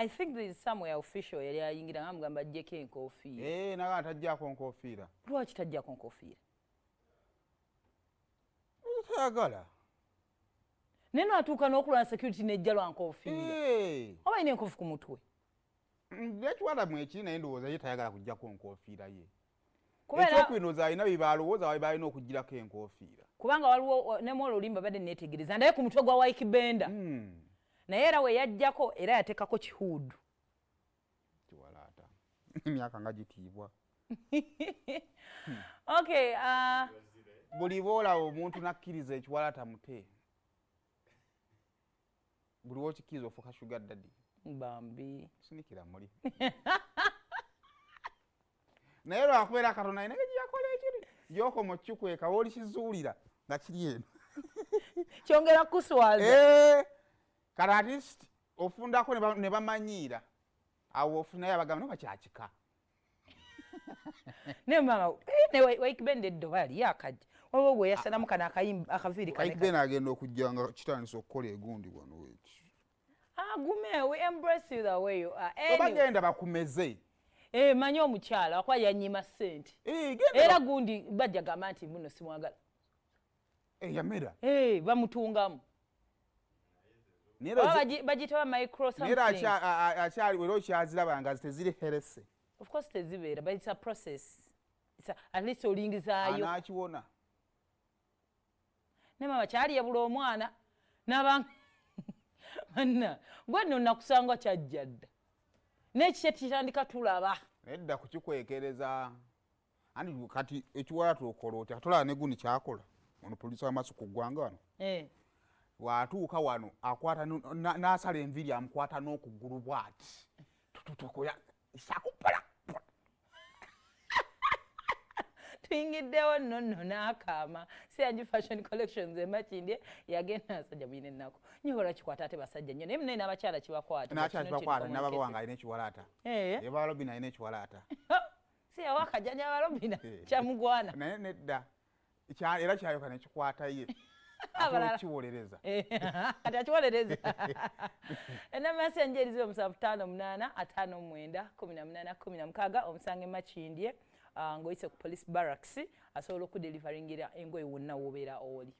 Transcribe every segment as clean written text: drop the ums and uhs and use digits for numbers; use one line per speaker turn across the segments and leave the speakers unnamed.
I think there is somewhere official yali ayingira ngamugamba ajjeko enkofiira.
Naga tajjako nkofiira.
Lwaki tajjako nkofiira?
Tayagala.
Neno atuuka n'okulwana security nejja lwa nkofiira. Oba ine enkofu ku mutwe.
Ekiwala mwekiri naye ndowooza ye tayagala kujjako nkofiira ye.
Ekyokwinoza
alina byebalowooza balina okugirako enkofiira.
Kubanga waliwo ne Mwola Olimba badde neetegereza ndaye ku mutwe gwa Waikibenda. Naye era we yajjako era yateekako kihuudu.
Kiwalaata. Emyaka nga gitiibwa.
Okay.
Buli boolawo omuntu nakkiriza ekiwalaata mute. Buli w'okikkiriza ofuuka sugar daddy.
Bambi.
Sinikira muli. Naye lwakubeera Katonda alina gyeyakola ekiri. Yoko mu kikweka w'oli kizuulira nga kiri eno.
Kyongera kuswaza.
Kati at least ofundako ne bamanyiira. Awo ofunayo abagamba no bakyakika.
Ne mama, ne Waikibenda eddoba yali yakajja. Waliwo bwe yasalamu kana akaviiri kane.
Waikibenda agenda okujjanga kitandisa okukola egundi wano weki.
Gume, we embrace you the way you are.
Bagenda bakumeze.
Manyi omukyala wakwa yanyima ssente. Era gundi bajja gamba nti muno simwagala.
Yamera.
Bamutungamu. Bagitaba micro something.
Nera akyali wero kyazirabanga teziri herese.
Of course tezibeera, but it's a process. At least olingizaayo.
Anakiwona.
Ne mama kyali yabula omwana n'abanga manna gwe nno nakusanga kyajjadda n'ekikye kitandika tulaba
nedda kukikwekereza andi kati ekiwalaata okola otya katolaba ne gundi kyakola ono polisi w'amaaso ku ggwanga wano watuuka wano akwata n'asala enviri amukwata n'okugulu bw'ati tututukoya isakupola tuyingiddewo nno n'akaama Siyanji Fashion Collections emakindye yagenda asajja muyina ennaku nyobola kikwata ate basajja nnyo naye munaye n'abakyala kibakwata n'ababa wanga alina ekiwalaata eba Robina alina ekiwalaata
si yawa akajjanja Robina kyamugwana
naye nedda era kyayoka nekikwata ye kiwolereza
kati akiwolereza enamasi yanje erizibe 758 59 18 16 omusange makindye ngoyise ku police barracks asobola okudelivaringira engoye wonna wobeera oli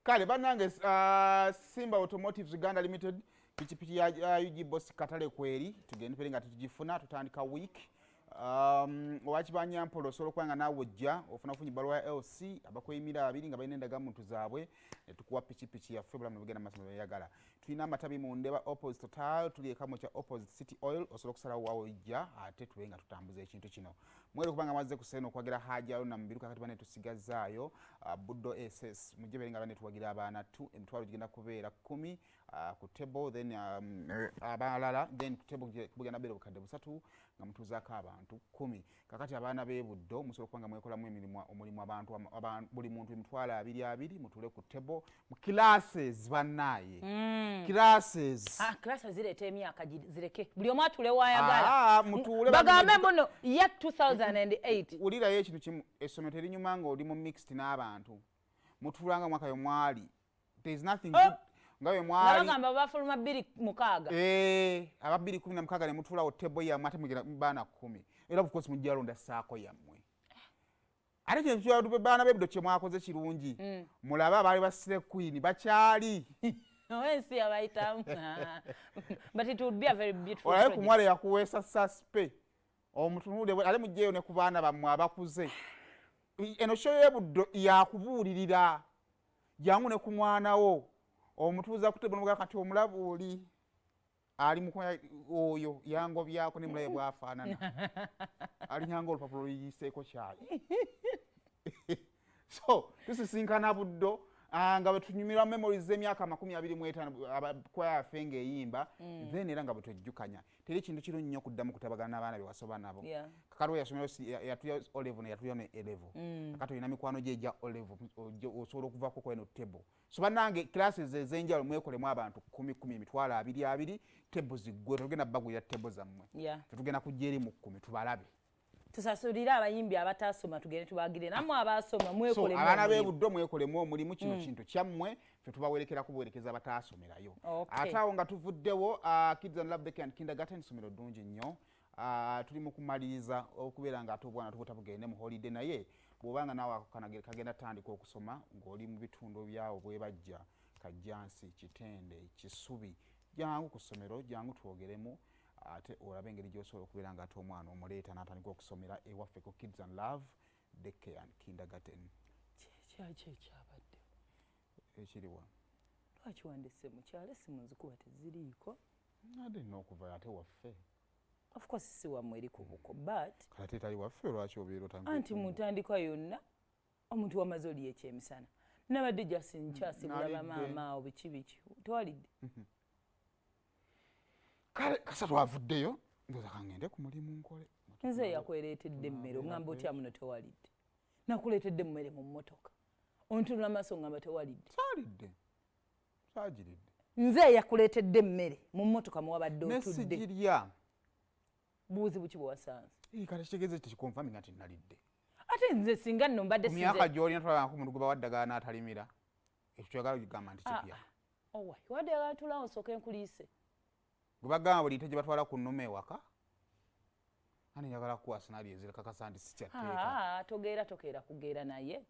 kale bannange Simba Automotives Uganda Limited pikipiki ya UG Boss Katale kweri tugende pere nga tutugifuna tutandika week owakibanya mpolo osobola okubanga naawe ojja ofunafunyi balwa ya LC abakweyimira abiri nga balina endagamuntu zaabwe netukuwa pikipiki yaffe bulamu nebugenda masima beyagala tulina amatabi mu Ndeba opposite Total tuli ekamu kya opposite City Oil osobola okusalawo waawe ojja ate tube nga tutambuza ekintu kino mwere kubanga mazze kusena okwagira hajjayo na mbiruka kati bane tusigazaayo Buddo SS mujje bere nga bane tuwagira abaana 2 emitwalo gigenda kubeera 10 ku table then abalala then ku table kugenda bere bukadde busatu nga mutuzaako abantu 10 kakati abaana b'Ebuddo musobola kubanga mwekolamu omulimu abantu buli muntu emitwalo 2 mutule ku table mu classes bannaye classes
zireeta emyaka zireke buli omu atule wayagala bagambe muno ya 2008
ulirayo ekintu kimu essomero terinyuma nga oli mu mixed n'abantu mutulanga mwaka yo mwali there is nothing good ngawe mwali
nabagamba bafuluma 216
aba 216 ne mutulawo table ya mate mugira bana 10 era of course mujja londa saako yammwe ate kye kyadu bana b'Ebuddo kye mwakoze kirungi mulaba bali basire queen bakyali
wensi abayitamu but it would be a very beautiful
project olaye kumwale yakuwesa suspe omutunule ale mujjeyo ne ku baana bammwe abakuze eno show y'Ebuddo yakubuulirira jangu ne ku mwanawo omutuuza kutebo nobuga kati omulabuuli ali mukoya oyo yango byako ne mulaye bwafaanana ali nyango olupapulo liyiseeko kyayi so tusisinkana Buddo nga bwetunyumirwa memories z'emyaka 25 abakwaya yaffe ng'eyimba then era nga bwetwejjukanya teri kintu kiro nnyo kuddamu kutabagana n'abaana be wasoba nabo kakati yasomero yatuya O-level yatuya ne A-level kakati olina mikwano gye ejja O-level osobola okuvaako kweno table so bannange classes ez'enjawulo mwekolemu abantu 10 emitwalo 2 table ziggwe tugenda bagulira table zammwe tetugenda kujja eri mu 10 tubalabe
tusasulira abayimbi abatasoma tugende tubagire namwe abasoma mwekolemu
abaana b'ebuddo mwekolemu omulimu kino kintu kyammwe ffe tubawerekera kubuwerekeza abatasomerayo ate awo nga tuvuddewo Kids and Love Day and Kindergarten isomero ddungi nnyo tuli mu kumaliriza okubeera nga ate obwana tubuta bugende mu holiday naye bw'obanga naawe kagenda tandika okusoma ng'oli mu bitundu byawo bwebajja Kajjansi Kitende Kisubi jangu ku ssomero jangu twogeremu ate olabe engeri gy'osobola okubeera nga ate omwana omuleeta n'atandika okusomera ewaffe ku Kids and Love Day and Kindergarten
kyaki ekyabadde
ekiriwa
lwaki wandise mukyala essimu nzikuba teziriiko
ade n'okuva ate waffe
of course si wammwe eri ku buko but
kati tali waffe lwaki obeera otandika
anti mu ntandikwa yonna omuntu wamaze oli ekyemisana nabadde jasinkyasibula bamaama awo biki tewalidde
kale kasa twavuddeyo ndoza kangende ku mulimu nkole
nze yakwereetedde emmere oŋŋamba otya muno tewalidde nakuleetedde emmere mu mmotoka ontunula amaaso ŋŋamba tewalidde
saagiridde
nze yakuleetedde emmere mu mmotoka muwabadde otudde
nesigirya
buuzibu ki bwewasanze
kale kitegeeze tekikonfaminga nti nalidde
ate nze singa nno mbadde
myaka gy'olina tolabako omuntu gwe bawaddagala n'atalimira ekyo kyagala kigamba nti kipya
owa waddagala tulawo nsooka enkuliise
gwe bagamba buli nte gye batwala ku nnuma ewaka ani njagala kukwasa nali ezirekakasa nti sikyatteeka
togeera kugeera naye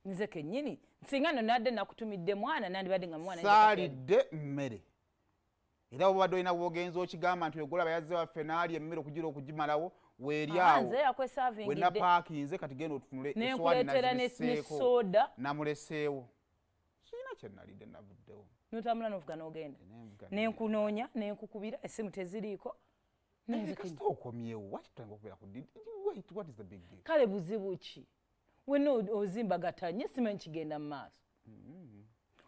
nze kennyini singa nno nadde nakutumidde mwana nandibadde nga mwana
saalidde mmere era obadde olina bwogenza okigamba nti ogula bayazze waffe n'alya emmere okugira okugimalawo weeryawo
nze yakwesaavingidde
wenna paakinze kati genda otunule
nenkuleetera ne soda
namuleseewo sirina kye nalidde navuddewo
notambula novuga n'ogenda nenkunoonya nenkukubira essimu teziriiko
kasita okomyewo waki tutandika okubeera ku what is the big deal
kale buzibu ki wenna ozimbagatanye simanyi kigenda mu maaso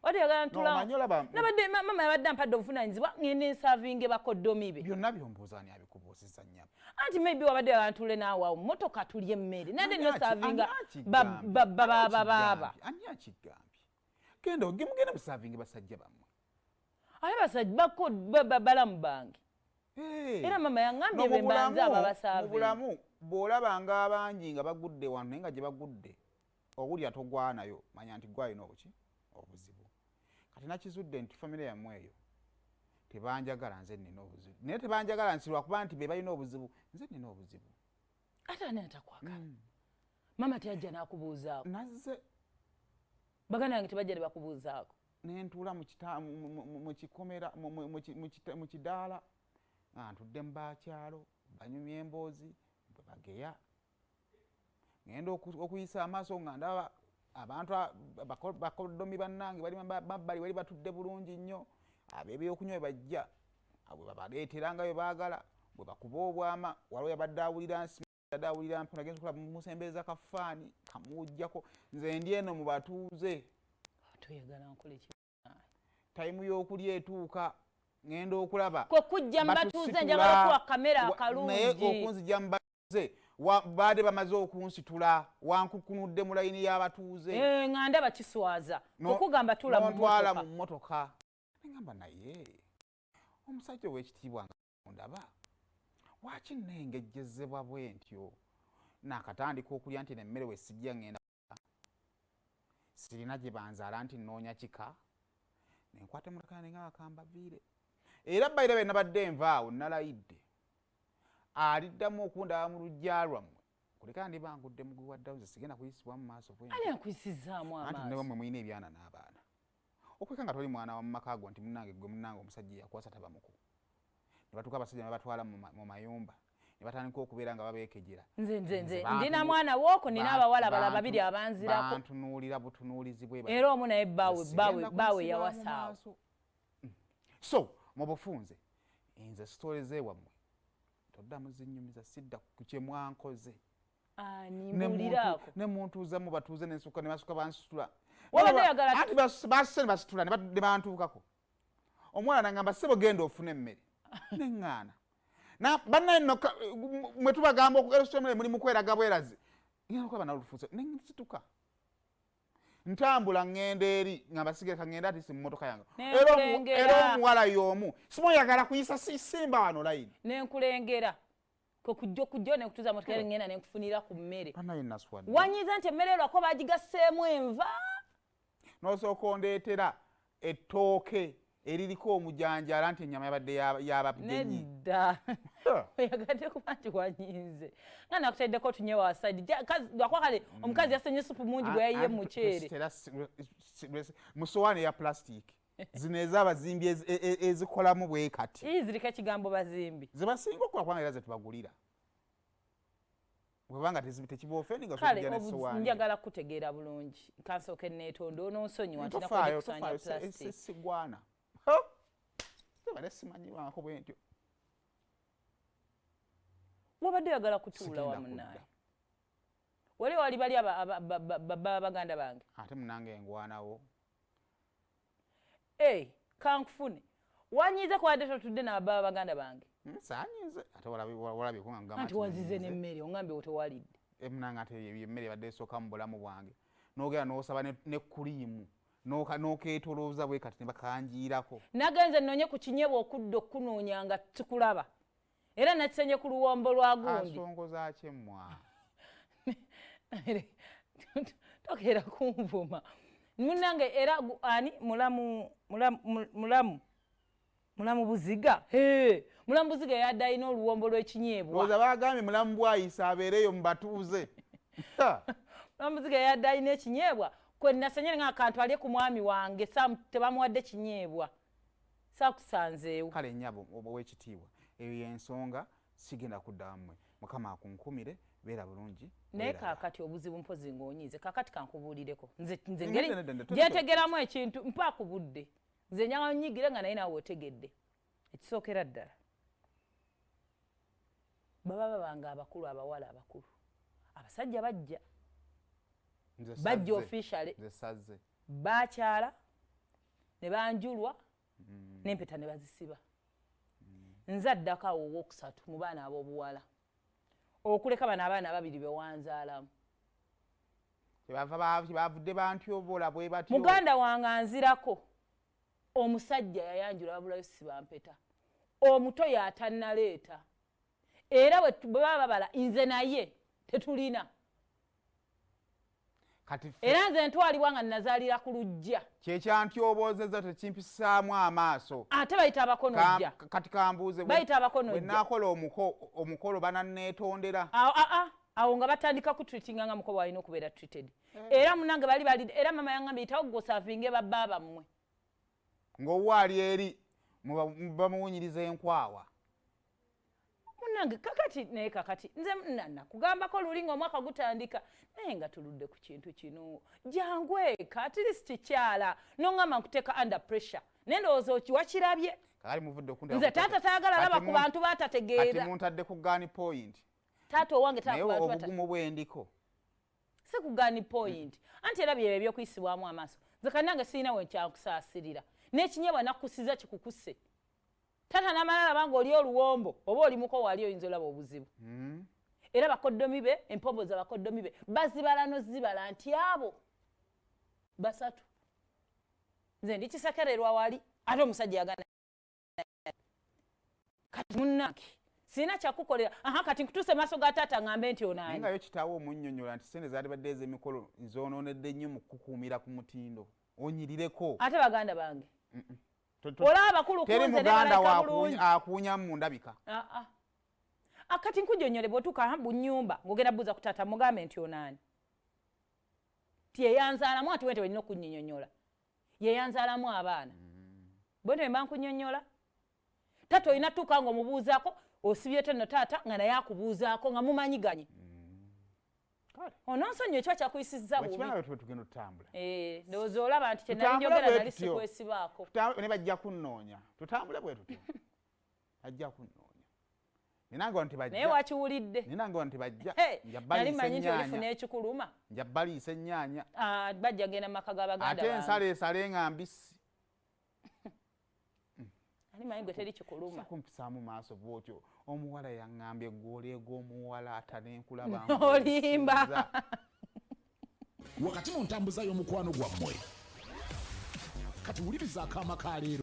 wateyagala ntulabadde mama yabadde ampadde obuvunanyizibwa ngende ensaavinge bakoddomi be
byonna byombuuza ani abikubuuziza nnyabo
anti maybe wabadde yagala ntule naawawo mmotoka tulye emmere nande nosaavinga babaaba
ani akigambye genda mugende musaavinge basajja bammwe
ate basajja balamu bange era mama yaŋŋambye be mbanze ababasaavinga
mu bulamu bw'olabanga abangi nga bagudde wano naye nga gye bagudde owulya togwanayo manya nti gwalina obuki obuzibu kati nakizudde nti famire yammwe eyo tebanjagala nze nina obuzibu naye tebanjagala nsi lwakuba nti be balina obuzibu nze nina obuzibu
ate ani atakwagala mama teyajja n'akubuuzaako
nazze
baganda yange tebajja ne bakubuuzaako
nentuula mu kidaala ntudde mu bakyalo banyumya emboozi bwe bageya ngenda okuyisa amaaso nga ndaba abantu bakoddomi bannange bali mabbali wali batudde bulungi nnyo ab'ebyokunywa bwe bajja bwe babaleetera nga bwe baagala bwe bakuba obwama waliwo yabadde awulira nsi yadde awulira mpo nagenza okulaba musembeeza kafaani kamuwujjako nze ndi eno mu batuuze
toyagala nkole ki
tayimu y'okulya etuuka ngenda okulaba
kwe kujja mbatuuze njagala okuwa kamera akalungi
naye okunzijja mbatuuze baade bamaze okunsitula wankukunudde mu layini y'abatuuze
nga ndaba kiswaza okugamba tula
mu mmotoka nengamba naye omusajja ow'ekitiibwa nga ndaba waki nengejjezebwa bwe ntyo nakatandika okulya nti nemmere we sijja ngenda sirina gye banzaala nti nnoonya kika nenkwata emmotoka nenga akambaviire era bayira be nabadde nvaawo nalayidde aliddamu okundaba mu lujja lwammwe kuleka ndi bangudde mugwi wa dawuzi sigenda kuyisibwa mu maaso bwe
ani akuyisizaamu amaaso
anti ne bamwe muyina ebyana n'abaana okweka nga toli mwana wa mumaka go nti munnange gwe munnange omusajja yakwasa tabamuko ne batuuka abasajja ne batwala mu mayumba ne batandika okubeera nga babeekejera
nze ndina mwana wooko nina abawala bala babiri abanzirako
bantunuulira butunuulizi bwe
era omu naye baawe yawasaawo
so mu bufunze nze sitole zeewammwe toddamu zinnyumiza sidda ku kye mwankoze
nimbuliraako
ne muntuuza mu batuuze nensuka ne basuka bansitula
anti
basse ne basitula ne bantuukako omwana nangamba ssebo genda ofune emmere neŋŋaana bannaye nno mwe tubagamba okugerosomere muli mu kweraga bwerazi ngenda okulaba nalufuse nensituka ntambula ngenda eri nga basigeka ngenda ati si mu mmotoka yange era omuwala y'omu simuyagala kuyisa simba wano layini
nenkulengera ko kujjo ne kutuza motakere ngenda ne kufunira ku mmere
Banaye naswadde.
Wanyiza nti emmere lwako bagigasseemu enva.
N'osooka ondeetera ettooke eririko omujanjala nti ennyama yabadde y'ababbenyi.
Nedda. Oyagadde kuba nti wanyize. Nga nakuteddeko tunye wa side. Lwakwa kale omukazi yasenye supu mungi bwe yayiye mu muceere.
Mu ssowaani eya plastic. Zino ez'abazimbi ezikolamu bwe kati.
Ziriko ekigambo bazimbi.
Ze basinga okukola kubanga era ze tubagulira. Bwebanga tekiboofendi nga
kale njagala kutegeera bulungi kansooke neetonda onoonsonyiwa nti nakwedde kusanya plastic.
Sigwana. Tebale simanyiwako bwe ntyo.
Wabadde oyagala kutuula wa munnaye. Wali bali baganda bange.
Ate munange engwanawo.
Kankufune. Wanyize kwadde totudde n'ababa baganda bange.
Saanyize ate walabye ko ngamba
anti wazize n'emmere ongambe otewalidde.
Emunanga ate emmere badde esooka mu bulamu bwange. N'ogera n'osaba ne kuliimu. N'okeetolooza bwe kati ne bakanjiirako. Nagenze
nnonye ku kinyebwa okudda okukunoonya nga tukulaba. Era nakisenye ku luwombo lwa gundi.
Asongoza kyemmwa.
Tokeera kunvuma. Munnange era ani mulamu buziga. Mulamu buziga yadde alina oluwombo lw'ekinyeebwa.
Oza bagambye mulamu bwayisa abeereyo mu batuuze.
Mulamu buziga yadde alina ekinyeebwa. Kwe nasenyere ng'akantu ali ku mwami wange tebamuwadde kinyeebwa. Saakusanzeewo.
Kale nnyabo ow'ekitiibwa. Eyo y'ensonga sigenda kuddamu mmwe. Mukama akunkumire beera bulungi.
Naye kaakati obuzibu mpozi ng'onyiize. Kaakati kankubuulireko. Nze ngeri gyetegeramu ekintu mpa ku budde. Nze njagala onnyigire nga naye naawe otegedde. Ekisookera ddala. Baba bange abakulu abawala abakulu. Abasajja bajja. Bajja officially. Baakyala ne banjulwa n'empeta ne bazisiba. Nze addako awo owookusatu mu baana ab'obuwala. Okuleka bano abaana ababiri be wanzaalamu.
Bavudde bantyobola bwe batyo.
Muganda wange anzirako. Omusajja yayanjula wabulayo si bampeta. Omuto yatannaleeta. Era bwe baba babala nze naye tetulina. Era nze ntwalibwa nga nazaalira ku lujja.
Kyekyantyobozeza tekimpisaamu amaaso.
Ate bayita abakonojja.
Kati kambuuze
bayita abakonojja.
Bwe naakola omukolo bananneetondera.
Awo nga batandika kutreatinga nga mukolo alina okubeera treated. Era munange bali era mama yangambye yitawo gosaavinge babba bammwe.
Ng'owaali eri bamuwunyiriza enkwawa.
Munange kakati nze nana kugambako luli ng'omwaka gutandika naye nga tuludde ku kintu kino jangweka at least kyala n'ongamba nkuteeka under pressure naye ndowooza wakirabye nze taata taagala laba ku bantu baatategeera
ati muntadde ku gani point
taata owange
naye obugumu bwendiko
si ku gani point anti era byebyo ebyokuyisibwamu amaaso nze kannange sirina we nkyakusaasirira n'ekinyebwa nakkusiza kikukusse tata n'amalala banga oli oluwombo oba oli muko wali oyinza olaba obuzibu. Era bakoddomi be empombo za bakoddomi be bazibala n'ozibala nti abo basatu. Nze ndi kisekererwa wali ate omusajja yagana. Kati munnange sirina kyakukolera kati nkutuuse maaso ga taata ng'ambe nti onaani.
Nga yo kitaawo omunnyonnyola nti ssente zaandibadde ez'emikolo zoonoonedde nnyo mu kukuumira ku mutindo onyirireko. Ate
baganda bange. Olaba bakulu kunze ne
balaka bulungi akuunya mu ndabika.
Akati nkujonyole bwotuka bu nnyumba ngogenda buza kutata mugambe nti onaani. Tie yanzaalamu ati wete wenina okunnyonnyola. Ye yanzaalamu abaana. Bwete mba nkunnyonnyola. Tato olina tuka ng'omubuuzaako osibye tenno taata nga naye akubuuzaako nga mumanyiganye. Ononsonyiwa ekiba kyakuyisizza bubi.
Ekibanga bwe tugenda otutambula.
Ndowooza olaba nti kye nali njogera nali sikwesibaako.
Ne bajja kunnoonya. Tutambule bwe tutyo. Bajja kunnoonya. Ninange wano tebajja.
Naye wakiwulidde.
Ninange wano tebajja.
Nali manyi nti olifuna ekikuluma.
Nja baliisa ennyaanya.
Bajja genda mu maka g'abaganda
ate ensaleesale nga mbisi.
Nali manyi gwe teri kikuluma.
Sakumpisaamu maaso bw'otyo. Omuwala yaŋŋambye gw'oleega omuwala atanenkulaba.
Olimba.
Wakati mu ntambuza y'omukwano gwammwe kati wuliriza akaama ka leero